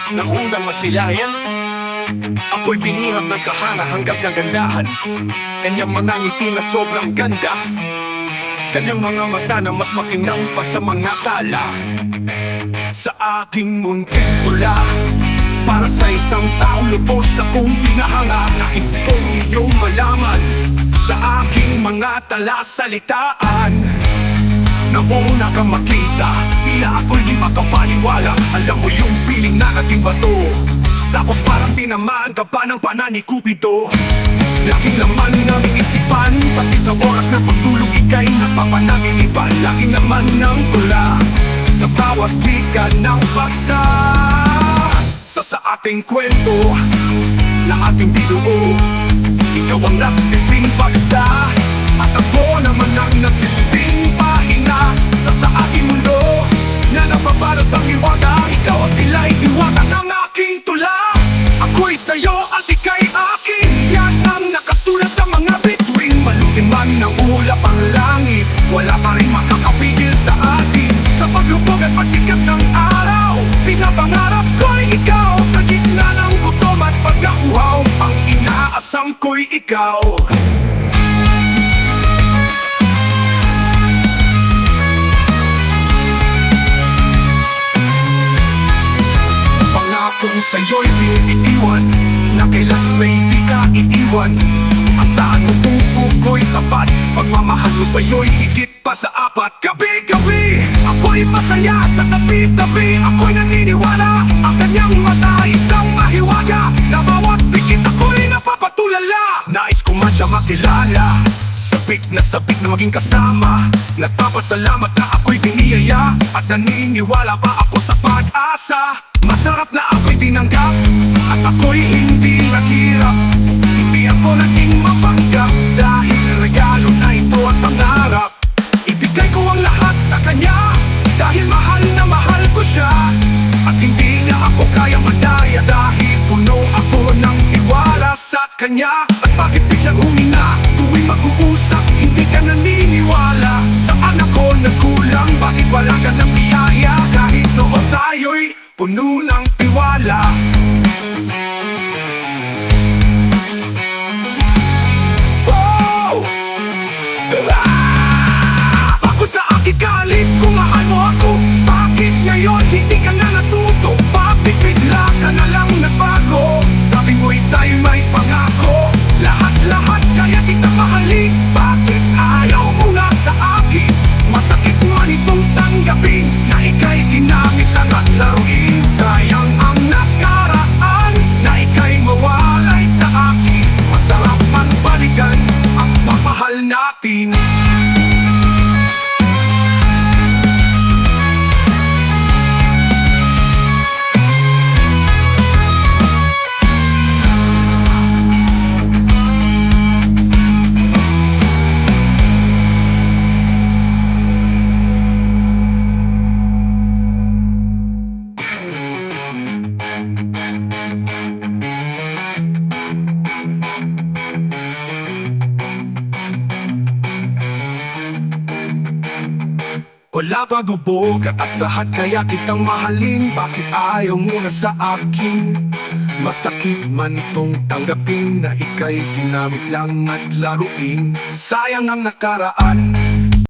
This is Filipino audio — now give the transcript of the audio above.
Nang unang masilayan, ako'y binihag ng kahanga hanggang kagandahan. Kanyang mga ngiti na sobrang ganda, kanyang mga mata na mas makinang pa sa mga tala. Sa aking munting tula, para sa isang taong lubos akong pinahanga. Nais kong iyong malaman sa aking mga talasalitaan. Nang una kang makita, tila ako'y di makapaniwala. Alam mo yung piling na naging bato, tapos parang tinamaan ka pa ng pana ni Cupido. Laging laman ng isipan, pati sa oras na pagtulog ika'y napapanaginipan. Laging naman ng tula sa bawat wika ng paksa. Sa ating kwento na ating binuo, ikaw ang nagsilbing paksa, at ako naman ang nagsilbing pahinga sa aking mundo na napabalot ang hiwaga. Ikaw ang tila'y diwata ng aking tula. Ako'y sa'yo at ika'y akin, yan ang nakasulat sa mga bituin. Malutin man ng ulap ang langit, wala pa rin makakapigil sa atin. Sa paglubog at pagsikat ng araw, pinapangarap ko'y ikaw. Sa gitna ng gutom at pagkakuhaw, ang inaasam ko'y ikaw. Pangakong sa'yo'y pinitiwan, na kailan may di ka iiwan. Asahan mo puso ko'y tapat, pagmamahal mo sa'yo'y higit pa sa apat. Gabi-gabi, ako'y masaya sa tabi-tabi. Ako'y naniniwala, ang kanyang mata isang mahiwaga. Na bawat pikit ako'y napapatulala. Nais ko man siya makilala, sabik na maging kasama. Nagpapasalamat na ako'y biniyaya, at naniniwala pa ako sa pag-asa. Masarap na ako'y tinanggap, at ako'y hindi naghirap. Hindi ako naging mapanggap, dahil regalo na ito at pangarap. Ibigay ko ang lahat sa kanya, dahil mahal na mahal ko siya. At hindi niya ako kayang madaya, dahil puno ako ng tiwala sa kanya. At bakit biglang humina tuwing mag-uusap, hindi ka naniniwala? Saan ako nagkulang? Bakit wala ka ng biyaya? Kahit noon tayo'y puno ng tiwala. Oh! Ako sa aking kalis, kung mahal mo ako, bakit ngayon hindi ka na natuto? Bakit bigla ka na lang nagbago? Sabi mo'y tayo may pangako, lahat-lahat kaya kita mahalin. Bakit ayaw mo na sa akin? Masakit man itong tanggapin, na ika'y ginamit lang at laruin. Sayang ang nakaraan, na ika'y mawalay sa akin. Masarap man balikan ang pagmamahal natin. Wala pa bubog at lahat kaya kitang mahalin. Bakit ayaw mo na sa akin? Masakit man itong tanggapin, na ika'y ginamit lang at laruin. Sayang ang nakaraan,